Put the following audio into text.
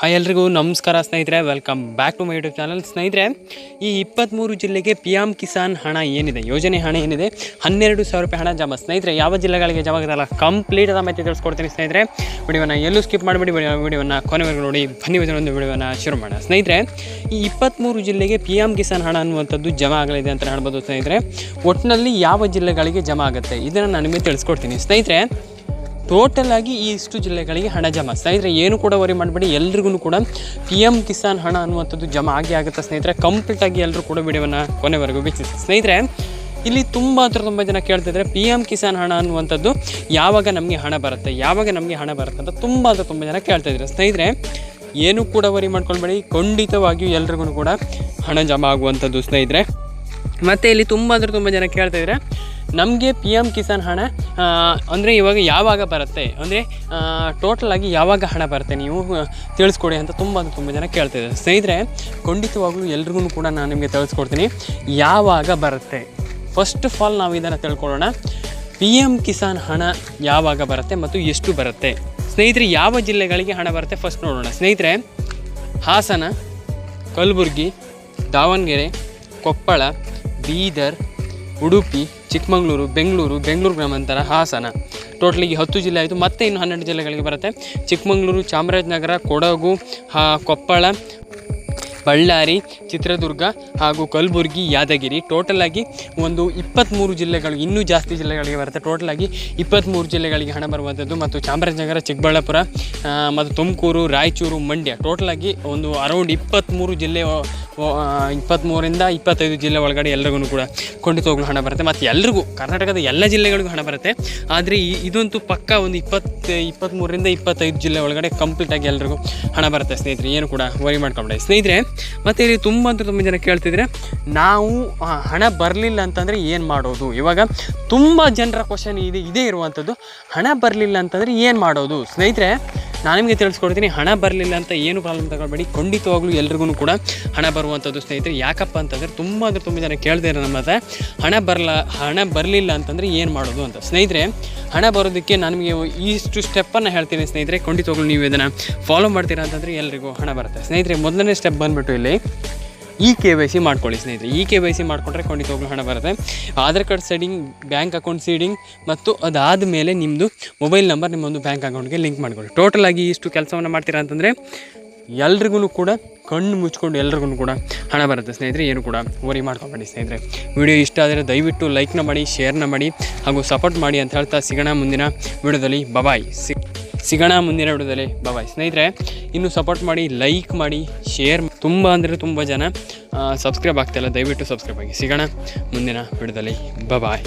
Hi ಎಲ್ರಿಗೂ ನಮಸ್ಕಾರ ಸ್ನೇಹಿತರೆ, welcome back to my YouTube channel. ಸ್ನೇಹಿತರೆ, ಈ 23 ಜಿಲ್ಲೆಗೆ PM ಕಿಸಾನ್ ಹಣ ಏನಿದೆ, ಯೋಜನೆ ಹಣ ಏನಿದೆ, 12,000 ರೂಪಾಯಿ ಹಣ ಜಮಾ. ಸ್ನೇಹಿತರೆ, ಯಾವ ಜಿಲ್ಲೆಗಳಿಗೆ ಜಮಾ ಆಗುತ್ತಲ್ಲ ಕಂಪ್ಲೀಟ್ ಆದ ಮಾಹಿತಿ ತಿಳಿಸ್ಕೊಡ್ತೀನಿ. ಸ್ನೇಹಿತರೆ, ವಿಡಿಯೋನ ಎಲ್ಲೂ ಸ್ಕಿಪ್ ಮಾಡಿಬಿಡಿ, ವಿಡಿಯೋನ ಕೊನೆವರೆಗೂ ನೋಡಿ. ಬನ್ನಿ ಒಂದು ವಿಡಿಯೋನ ಶುರು ಮಾಡೋಣ. ಸ್ನೇಹಿತರೆ, ಈ 23 ಜಿಲ್ಲೆಗೆ PM ಕಿಸಾನ್ ಹಣ ಅನ್ನುವಂಥದ್ದು ಜಮಾ ಆಗಲಿದೆ ಅಂತ ಹೇಳ್ಬೋದು. ಸ್ನೇಹಿತರೆ, ಒಟ್ಟಿನಲ್ಲಿ ಯಾವ ಜಿಲ್ಲೆಗಳಿಗೆ ಜಮಾ ಆಗುತ್ತೆ ಇದನ್ನು ನಾನು ನಿಮಗೆ ತಿಳಿಸ್ಕೊಡ್ತೀನಿ. ಸ್ನೇಹಿತರೆ, ಟೋಟಲ್ ಆಗಿ ಈ ಇಷ್ಟು ಜಿಲ್ಲೆಗಳಿಗೆ ಹಣ ಜಮಾ. ಸ್ನೇಹಿತರೆ, ಏನು ಕೂಡ ವರಿ ಮಾಡಬೇಡಿ, ಎಲ್ರಿಗೂ ಕೂಡ PM ಕಿಸಾನ್ ಹಣ ಅನ್ನುವಂಥದ್ದು ಜಮಾ ಆಗುತ್ತೆ. ಸ್ನೇಹಿತರೆ, ಕಂಪ್ಲೀಟಾಗಿ ಎಲ್ಲರೂ ಕೂಡ ವಿಡಿಯೋವನ್ನು ಕೊನೆವರೆಗೂ ವೀಕ್ಷಿಸಿ. ಸ್ನೇಹಿತರೆ, ಇಲ್ಲಿ ತುಂಬ ಜನ ಕೇಳ್ತಿದ್ರೆ PM ಕಿಸಾನ್ ಹಣ ಅನ್ನುವಂಥದ್ದು ಯಾವಾಗ ನಮಗೆ ಹಣ ಬರುತ್ತೆ ಅಂತ ತುಂಬ ಜನ ಕೇಳ್ತಾಯಿದ್ದಾರೆ. ಸ್ನೇಹಿತರೆ, ಏನು ಕೂಡ ವರಿ ಮಾಡ್ಕೊಳ್ಬೇಡಿ, ಖಂಡಿತವಾಗಿಯೂ ಎಲ್ರಿಗೂ ಕೂಡ ಹಣ ಜಮಾ ಆಗುವಂಥದ್ದು. ಸ್ನೇಹಿತರೆ, ಮತ್ತು ಇಲ್ಲಿ ತುಂಬ ಜನ ಕೇಳ್ತಾಯಿದ್ರೆ ನಮಗೆ PM ಕಿಸಾನ್ ಹಣ ಅಂದರೆ ಇವಾಗ ಯಾವಾಗ ಬರುತ್ತೆ, ಅಂದರೆ ಟೋಟಲಾಗಿ ಯಾವಾಗ ಹಣ ಬರುತ್ತೆ ನೀವು ತಿಳಿಸ್ಕೊಡಿ ಅಂತ ತುಂಬ ಜನ ಕೇಳ್ತಾಯಿದ್ದಾರೆ. ಸ್ನೇಹಿತರೆ, ಖಂಡಿತವಾಗ್ಲೂ ಎಲ್ರಿಗೂ ಕೂಡ ನಾನು ನಿಮಗೆ ತಿಳಿಸ್ಕೊಡ್ತೀನಿ ಯಾವಾಗ ಬರುತ್ತೆ. ಫಸ್ಟ್ ಆಫ್ ಆಲ್ ನಾವು ಇದನ್ನು ತಿಳ್ಕೊಳ್ಳೋಣ, PM ಕಿಸಾನ್ ಹಣ ಯಾವಾಗ ಬರುತ್ತೆ ಮತ್ತು ಎಷ್ಟು ಬರುತ್ತೆ. ಸ್ನೇಹಿತರೆ, ಯಾವ ಜಿಲ್ಲೆಗಳಿಗೆ ಹಣ ಬರುತ್ತೆ ಫಸ್ಟ್ ನೋಡೋಣ. ಸ್ನೇಹಿತರೆ, ಹಾಸನ, ಕಲಬುರಗಿ, ದಾವಣಗೆರೆ, ಕೊಪ್ಪಳ, ಬೀದರ್, ಉಡುಪಿ, ಚಿಕ್ಕಮಗಳೂರು, ಬೆಂಗಳೂರು ಗ್ರಾಮಾಂತರ, ಹಾಸನ, ಟೋಟಲಿಗೆ 10 ಜಿಲ್ಲೆ ಆಯಿತು. ಮತ್ತು ಇನ್ನು 12 ಜಿಲ್ಲೆಗಳಿಗೆ ಬರುತ್ತೆ. ಚಿಕ್ಕಮಗಳೂರು, ಚಾಮರಾಜನಗರ, ಕೊಡಗು, ಕೊಪ್ಪಳ, ಬಳ್ಳಾರಿ, ಚಿತ್ರದುರ್ಗ ಹಾಗೂ ಕಲಬುರಗಿ, ಯಾದಗಿರಿ, ಟೋಟಲಾಗಿ ಒಂದು 23 ಜಿಲ್ಲೆಗಳು, ಇನ್ನೂ ಜಾಸ್ತಿ ಜಿಲ್ಲೆಗಳಿಗೆ ಬರುತ್ತೆ. ಟೋಟಲಾಗಿ 23 ಜಿಲ್ಲೆಗಳಿಗೆ ಹಣ ಬರುವಂಥದ್ದು. ಮತ್ತು ಚಾಮರಾಜನಗರ, ಚಿಕ್ಕಬಳ್ಳಾಪುರ ಮತ್ತು ತುಮಕೂರು, ರಾಯಚೂರು, ಮಂಡ್ಯ, ಟೋಟಲಾಗಿ ಒಂದು ಅರೌಂಡ್ 23 ಜಿಲ್ಲೆ, 23ರಿಂದ 25 ಜಿಲ್ಲೆ ಒಳಗಡೆ ಎಲ್ರಿಗೂ ಕೂಡ ಖಂಡಿತವಾಗ್ಲೂ ಹಣ ಬರುತ್ತೆ. ಮತ್ತು ಎಲ್ರಿಗೂ ಕರ್ನಾಟಕದ ಎಲ್ಲ ಜಿಲ್ಲೆಗಳಿಗೂ ಹಣ ಬರುತ್ತೆ. ಆದರೆ ಇದಂತೂ ಪಕ್ಕ ಒಂದು 23ರಿಂದ 25 ಜಿಲ್ಲೆ ಒಳಗಡೆ ಕಂಪ್ಲೀಟಾಗಿ ಎಲ್ರಿಗೂ ಹಣ ಬರುತ್ತೆ. ಸ್ನೇಹಿತರೆ, ಏನು ಕೂಡ ವರಿ ಮಾಡ್ಕೊಂಬಿಡಿ. ಸ್ನೇಹಿತರೆ, ಮತ್ತು ಇಲ್ಲಿ ತುಂಬ ಜನ ಕೇಳ್ತಿದ್ರೆ ನಾವು ಹಣ ಬರಲಿಲ್ಲ ಅಂತಂದರೆ ಏನು ಮಾಡೋದು. ಇವಾಗ ತುಂಬ ಜನರ ಕ್ವಶನ್ ಇದೇ ಇರುವಂಥದ್ದು, ಹಣ ಬರಲಿಲ್ಲ ಅಂತಂದರೆ ಏನು ಮಾಡೋದು. ಸ್ನೇಹಿತರೆ, ನಾನು ನಿಮಗೆ ತಿಳಿಸ್ಕೊಡ್ತೀನಿ, ಹಣ ಬರಲಿಲ್ಲ ಅಂತ ಏನು ಪ್ರಾಬ್ಲಮ್ ತಗೊಳ್ಬೇಡಿ, ಖಂಡಿತವಾಗ್ಲೂ ಎಲ್ರಿಗೂ ಕೂಡ ಹಣ ಬರುವಂಥದ್ದು. ಸ್ನೇಹಿತರೆ, ಯಾಕಪ್ಪ ಅಂತಂದರೆ ತುಂಬ ಜನ ಕೇಳ್ತಾರೆ ನಮ್ಮ ಹತ್ರ, ಹಣ ಬರಲಿಲ್ಲ ಅಂತಂದರೆ ಏನು ಮಾಡೋದು ಅಂತ. ಸ್ನೇಹಿತರೆ, ಹಣ ಬರೋದಕ್ಕೆ ನಾನು ನಿಮಗೆ ಇಷ್ಟು ಸ್ಟೆಪ್ಪನ್ನು ಹೇಳ್ತೀನಿ. ಸ್ನೇಹಿತರೆ, ಖಂಡಿತವಾಗ್ಲೂ ನೀವು ಇದನ್ನು ಫಾಲೋ ಮಾಡ್ತೀರಾ ಅಂತಂದರೆ ಎಲ್ರಿಗೂ ಹಣ ಬರುತ್ತೆ. ಸ್ನೇಹಿತರೆ, ಮೊದಲನೇ ಸ್ಟೆಪ್ ಬಂದುಬಿಟ್ಟು ಇಲ್ಲಿ KYC ಮಾಡ್ಕೊಳ್ಳಿ. ಸ್ನೇಹಿತರೆ, KYC ಮಾಡಿಕೊಂಡ್ರೆ ಖಂಡಿತವಾಗ್ಲೂ ಹಣ ಬರುತ್ತೆ. Aadhaar card seeding, bank account seeding, ಮತ್ತು ಅದಾದ ಮೇಲೆ ನಿಮ್ಮದು ಮೊಬೈಲ್ ನಂಬರ್ ನಿಮ್ಮೊಂದು ಬ್ಯಾಂಕ್ ಅಕೌಂಟ್ಗೆ ಲಿಂಕ್ ಮಾಡ್ಕೊಳ್ಳಿ. ಟೋಟಲಾಗಿ ಇಷ್ಟು ಕೆಲಸವನ್ನು ಮಾಡ್ತೀರಾ ಅಂತಂದರೆ ಎಲ್ರಿಗೂ ಕೂಡ ಕಣ್ಣು ಮುಚ್ಕೊಂಡು ಎಲ್ರಿಗೂ ಕೂಡ ಹಣ ಬರುತ್ತೆ. ಸ್ನೇಹಿತರೆ, ಏನು ಕೂಡ ವರಿ ಮಾಡ್ಕೊಬೇಡಿ. ಸ್ನೇಹಿತರೆ, ವಿಡಿಯೋ ಇಷ್ಟ ಆದರೆ ದಯವಿಟ್ಟು ಲೈಕ್ನ ಮಾಡಿ, ಶೇರ್ನ ಮಾಡಿ ಹಾಗೂ ಸಪೋರ್ಟ್ ಮಾಡಿ ಅಂತ ಹೇಳ್ತಾ ಸಿಗೋಣ ಮುಂದಿನ ವಿಡಿಯೋದಲ್ಲಿ. ಬಾಯ್. ಸಿಗೋಣ ಮುಂದಿನ ವಿಡಿಯೋದಲ್ಲಿ. ಬಾಯ್. ಸ್ನೇಹಿತರೆ, ಇನ್ನೂ ಸಪೋರ್ಟ್ ಮಾಡಿ, ಲೈಕ್ ಮಾಡಿ, ಶೇರ್. ತುಂಬ ಜನ ಸಬ್ಸ್ಕ್ರೈಬ್ ಆಗ್ತಾಯಿಲ್ಲ, ದಯವಿಟ್ಟು ಸಬ್ಸ್ಕ್ರೈಬ್ ಆಗಿ. ಸಿಗೋಣ ಮುಂದಿನ ವಿಡಿಯೋದಲ್ಲಿ. ಬಾಯ್.